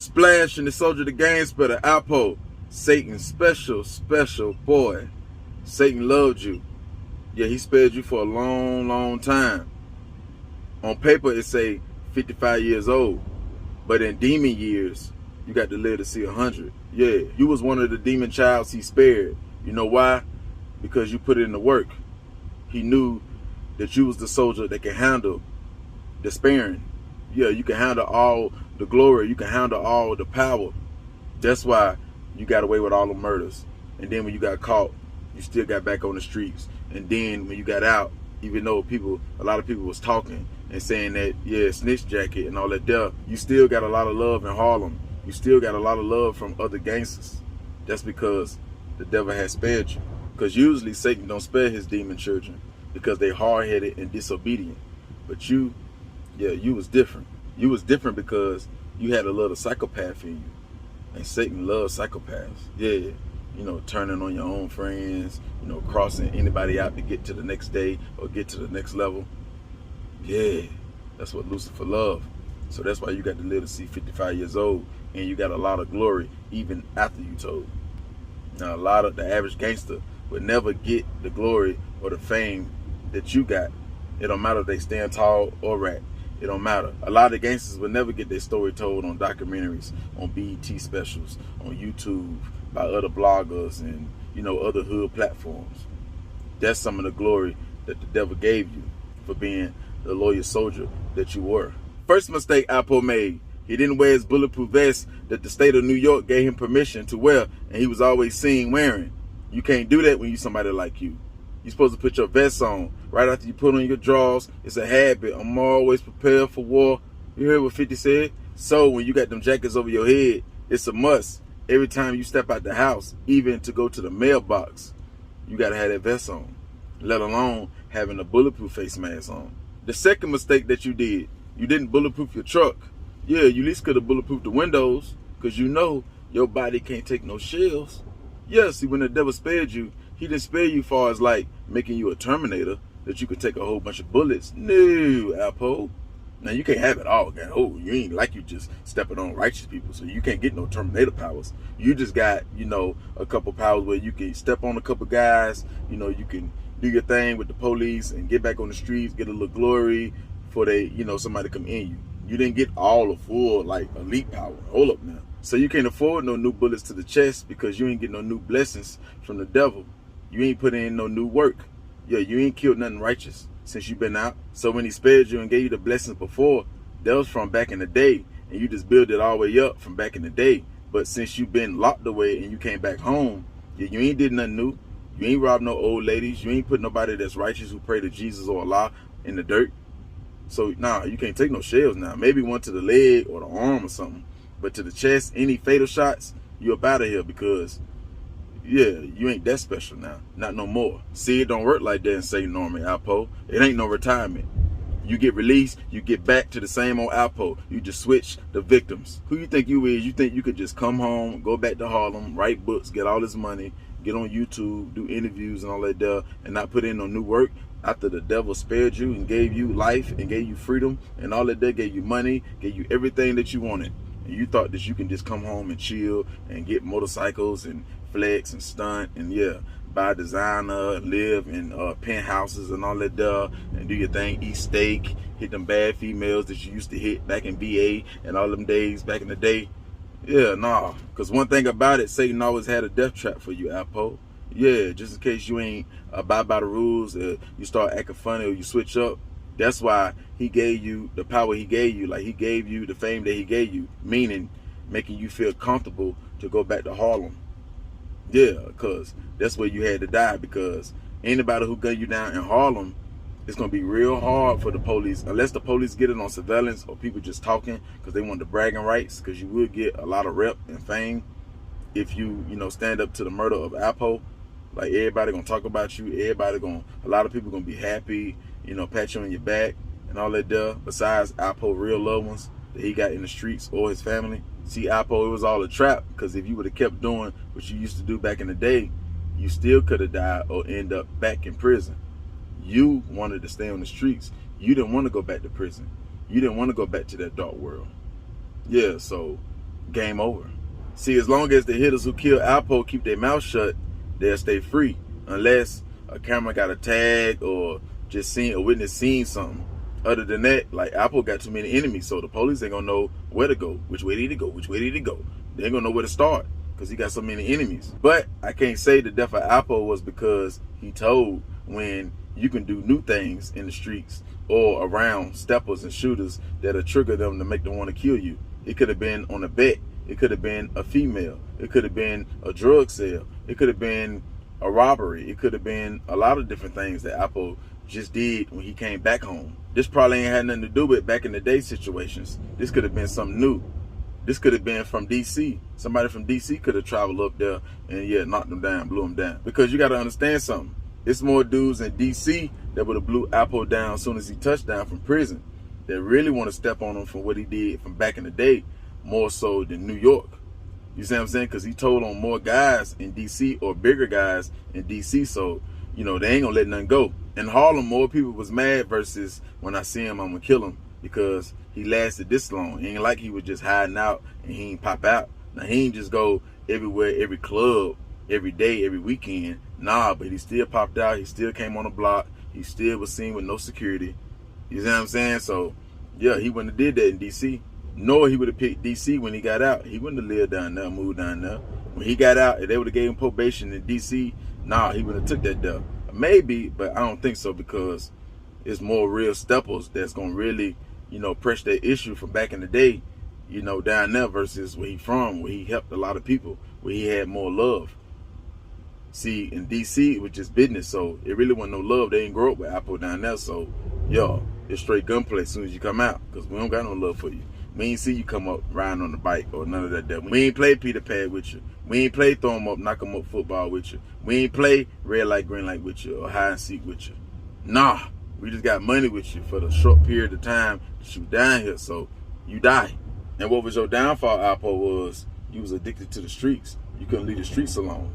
Splash and the soldier, the game spreader, Alpo. Satan's special, special boy. Satan loved you. Yeah, he spared you for a long, long time. On paper, it say 55 years old. But in demon years, you got to live to see 100. Yeah, you was one of the demon childs he spared. You know why? Because you put in the work. He knew that you was the soldier that can handle the sparing. Yeah, you can handle all the glory. You can handle all the power. That's why you got away with all the murders. And then when you got caught, you still got back on the streets. And then when you got out, even though a lot of people was talking and saying that, yeah, snitch jacket and all that there, you still got a lot of love in Harlem. You still got a lot of love from other gangsters. That's because the devil has spared you. Because usually Satan don't spare his demon children because they hard-headed and disobedient. But you, yeah, you was different. You was different because you had a little psychopath in you. And Satan loves psychopaths. Yeah, you know, turning on your own friends, you know, crossing anybody out to get to the next day or get to the next level. Yeah, that's what Lucifer loved. So that's why you got to live to see 55 years old, and you got a lot of glory even after you told. Now, a lot of the average gangster would never get the glory or the fame that you got. It don't matter if they stand tall or rat. It don't matter. A lot of gangsters would never get their story told on documentaries, on BET specials, on YouTube, by other bloggers and, you know, other hood platforms. That's some of the glory that the devil gave you for being the loyal soldier that you were. First mistake Alpo made, he didn't wear his bulletproof vest that the state of New York gave him permission to wear, and he was always seen wearing. You can't do that when you're somebody like you. You're supposed to put your vest on right after you put on your drawers. It's a habit. I'm always prepared for war. You heard what 50 said? So when you got them jackets over your head, it's a must. Every time you step out the house, even to go to the mailbox, you got to have that vest on, let alone having a bulletproof face mask on. The second mistake that you did, you didn't bulletproof your truck. Yeah, you at least could have bulletproofed the windows, because you know your body can't take no shells. Yeah, see, when the devil spared you, he didn't spare you far as like making you a Terminator that you could take a whole bunch of bullets. No, Alpo. Now, you can't have it all, man. Oh, you ain't like you just stepping on righteous people, so you can't get no Terminator powers. You just got, you know, a couple powers where you can step on a couple guys, you know, you can do your thing with the police and get back on the streets, get a little glory before they, you know, somebody come in you. You didn't get all the full, like, elite power. Hold up now. So you can't afford no new bullets to the chest because you ain't get no new blessings from the devil. You ain't put in no new work. Yeah, you ain't killed nothing righteous since you've been out. So when he spared you and gave you the blessings before, that was from back in the day, and you just built it all the way up from back in the day. But since you've been locked away and you came back home, yeah, you ain't did nothing new. You ain't robbed no old ladies. You ain't put nobody that's righteous who pray to Jesus or Allah in the dirt. So, nah, you can't take no shells now. Maybe one to the leg or the arm or something. But to the chest, any fatal shots, you up out of here because, yeah, you ain't that special now. Not no more. See, it don't work like that in Satan Army, Alpo. It ain't no retirement. You get released, you get back to the same old Alpo. You just switch the victims. Who you think you is? You think you could just come home, go back to Harlem, write books, get all this money, get on YouTube, do interviews and all that there, and not put in no new work after the devil spared you and gave you life and gave you freedom and all that there, gave you money, gave you everything that you wanted. And you thought that you can just come home and chill and get motorcycles and flex and stunt and, yeah, buy designer and live in penthouses and all that there and do your thing, eat steak, hit them bad females that you used to hit back in VA and all them days back in the day. Yeah, nah, because one thing about it, Satan always had a death trap for you, Alpo. Yeah, just in case you ain't abide by the rules, you start acting funny or you switch up. That's why he gave you the power he gave you. Like, he gave you the fame that he gave you, meaning making you feel comfortable to go back to Harlem. Yeah, because that's where you had to die, because anybody who gun you down in Harlem, it's going to be real hard for the police, unless the police get it on surveillance or people just talking because they want the bragging rights, because you will get a lot of rep and fame if you, you know, stand up to the murder of Alpo. Like, everybody going to talk about you. A lot of people going to be happy, you know, pat you on your back and all that there, besides Alpo real loved ones that he got in the streets or his family. See, Alpo, it was all a trap, because if you would have kept doing what you used to do back in the day, you still could have died or end up back in prison. You wanted to stay on the streets. You didn't want to go back to prison. You didn't want to go back to that dark world. Yeah, so game over. See, as long as the hitters who kill Alpo keep their mouth shut, they'll stay free, unless a camera got a tag or just seen a witness seen something. Other than that, like, Alpo got too many enemies, so the police ain't gonna know where to go, which way did he go, which way did he go. They ain't gonna know where to start because he got so many enemies. But I can't say the death of Alpo was because he told when you can do new things in the streets or around steppers and shooters that'll trigger them to make them want to kill you. It could have been on a bet. It could have been a female. It could have been a drug sale. It could have been a robbery. It could have been a lot of different things that Alpo just did when he came back home. This probably ain't had nothing to do with back in the day situations. This could have been something new. This could have been from DC. Somebody from DC could have traveled up there and, yeah, knocked them down, blew them down. Because you got to understand something. It's more dudes in DC that would have blew Alpo down as soon as he touched down from prison that really want to step on him for what he did from back in the day, more so than New York. You see what I'm saying? Because he told on more guys in DC or bigger guys in DC, so, you know, they ain't going to let nothing go. In Harlem, more people was mad versus when I see him, I'm going to kill him because he lasted this long. It ain't like he was just hiding out and he ain't pop out. Now, he ain't just go everywhere, every club, every day, every weekend. Nah, but he still popped out. He still came on the block. He still was seen with no security. You see what I'm saying? So, yeah, he wouldn't have did that in DC. Nor he would have picked DC when he got out. He wouldn't have lived down there, moved down there. When he got out, if they would have gave him probation in DC, nah, he would have took that there. Maybe, but I don't think so because it's more real steppers that's going to really, you know, press that issue from back in the day, you know, down there versus where he from, where he helped a lot of people, where he had more love. See, in DC, it was just business, so it really wasn't no love. They didn't grow up with Alpo down there, so, yo, it's straight gunplay as soon as you come out because we don't got no love for you. We ain't see you come up riding on the bike or none of that. We ain't play Peter Pan with you. We ain't play throw 'em up, knock 'em up football with you. We ain't play red light, green light with you or hide and seek with you. Nah, we just got money with you for the short period of time that you down here, so you die. And what was your downfall, Alpo, was you was addicted to the streets. You couldn't leave the streets alone.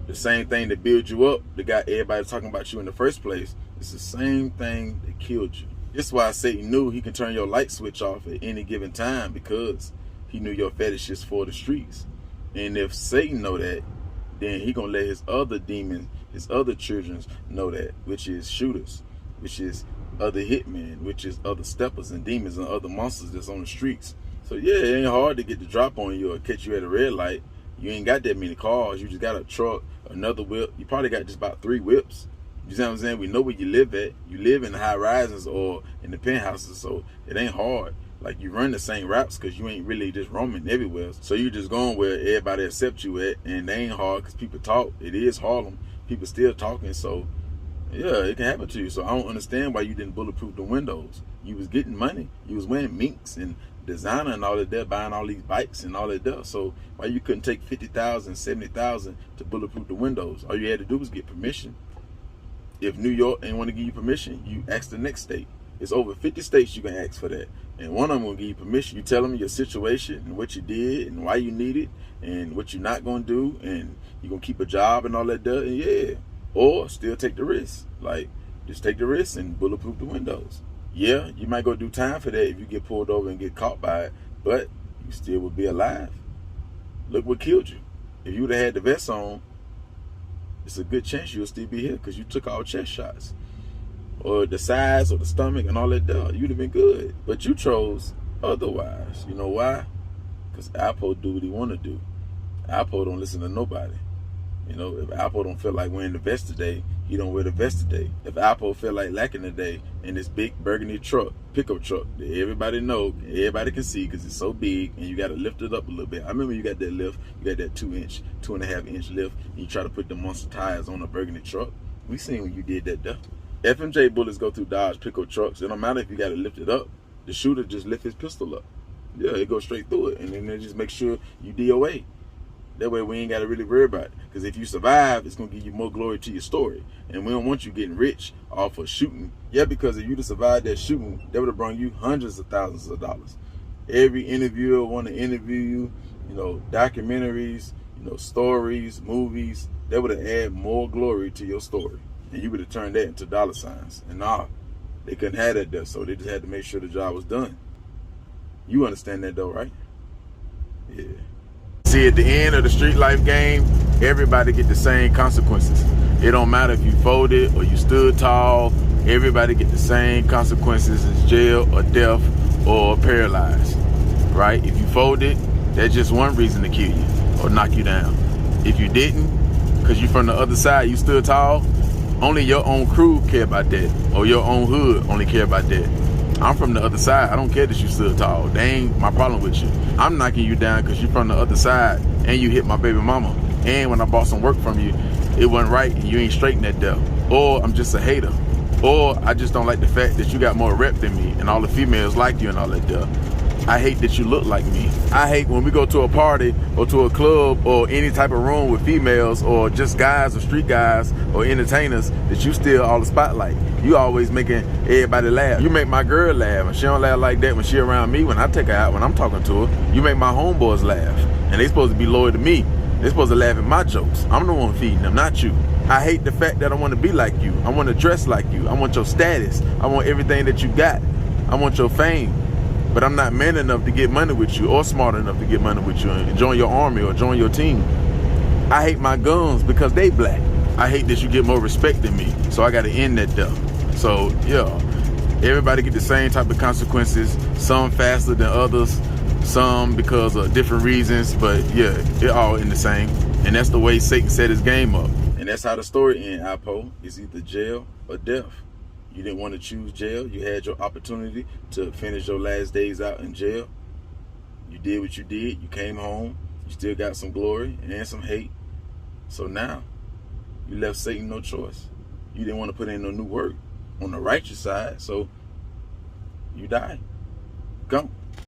The same thing that built you up, that got everybody talking about you in the first place, it's the same thing that killed you. That's why Satan knew he can turn your light switch off at any given time because he knew your fetish is for the streets. And if Satan know that, then he gonna let his other demons, his other children know that, which is shooters, which is other hitmen, which is other steppers and demons and other monsters that's on the streets. So yeah, it ain't hard to get the drop on you or catch you at a red light. You ain't got that many cars. You just got a truck, another whip. You probably got just about 3 whips. You see what I'm saying? We know where you live at. You live in the high rises or in the penthouses, so it ain't hard. Like, you run the same routes because you ain't really just roaming everywhere. So you just going where everybody accept you at, and they ain't hard because people talk. It is Harlem. People still talking, so yeah, it can happen to you. So I don't understand why you didn't bulletproof the windows. You was getting money. You was wearing minks and designer and all of that, buying all these bikes and all that stuff. So why you couldn't take 50,000, 70,000 to bulletproof the windows? All you had to do was get permission. If New York ain't want to give you permission, you ask the next state. It's over 50 states you can ask for that. And one of them will give you permission. You tell them your situation and what you did and why you need it and what you're not going to do. And you're going to keep a job and all that stuff. And yeah. Or still take the risk. Like, just take the risk and bulletproof the windows. Yeah, you might go do time for that if you get pulled over and get caught by it. But you still would be alive. Look what killed you. If you would have had the vest on, it's a good chance you'll still be here because you took all chest shots. Or the sides or the stomach and all that stuff. You'd have been good. But you chose otherwise. You know why? Because Alpo do what he want to do. Alpo don't listen to nobody. You know, if Alpo don't feel like wearing the vest today, he don't wear the vest today. If Alpo feel like lacking today in this big burgundy truck, pickup truck that everybody know, everybody can see because it's so big and you got to lift it up a little bit. I remember you got that lift, you got that 2-inch, 2.5-inch lift, and you try to put the monster tires on a burgundy truck. We seen when you did that stuff. FMJ bullets go through Dodge pickup trucks. It don't matter if you got to lift it up. The shooter just lift his pistol up. Yeah, it goes straight through it, and then they just make sure you DOA. That way we ain't got to really worry about it. Because if you survive, it's going to give you more glory to your story. And we don't want you getting rich off of shooting. Yeah, because if you'd have survived that shooting, that would have brought you hundreds of thousands of dollars. Every interviewer want to interview you, you know, documentaries, you know, stories, movies. That would have added more glory to your story. And you would have turned that into dollar signs. And nah, they couldn't have that there. So they just had to make sure the job was done. You understand that though, right? Yeah. See, at the end of the street life game, everybody get the same consequences. It don't matter if you folded or you stood tall. Everybody get the same consequences as jail or death or paralyzed, right? If you folded, that's just one reason to kill you or knock you down. If you didn't, because you from the other side, you stood tall, only your own crew care about that, or your own hood only care about that. I'm from the other side. I don't care that you stood tall. That ain't my problem with you. I'm knocking you down because you from the other side and you hit my baby mama. And when I bought some work from you, it wasn't right and you ain't straighten that deal. Or I'm just a hater. Or I just don't like the fact that you got more rep than me and all the females like you and all that deal. I hate that you look like me. I hate when we go to a party or to a club or any type of room with females or just guys or street guys or entertainers that you steal all the spotlight. You always making everybody laugh. You make my girl laugh, and she don't laugh like that when she around me, when I take her out, when I'm talking to her. You make my homeboys laugh, and they supposed to be loyal to me. They supposed to laugh at my jokes. I'm the one feeding them, not you. I hate the fact that I want to be like you. I want to dress like you. I want your status. I want everything that you got. I want your fame. But I'm not man enough to get money with you or smart enough to get money with you and join your army or join your team. I hate my guns because they black. I hate that you get more respect than me. So I got to end that though. So yeah, everybody get the same type of consequences. Some faster than others. Some because of different reasons. But yeah, it all in the same. And that's the way Satan set his game up. And that's how the story ends, Alpo. It's either jail or death. You didn't want to choose jail. You had your opportunity to finish your last days out in jail. You did what you did. You came home. You still got some glory and some hate. So now, you left Satan no choice. You didn't want to put in no new work on the righteous side, so you died. Go.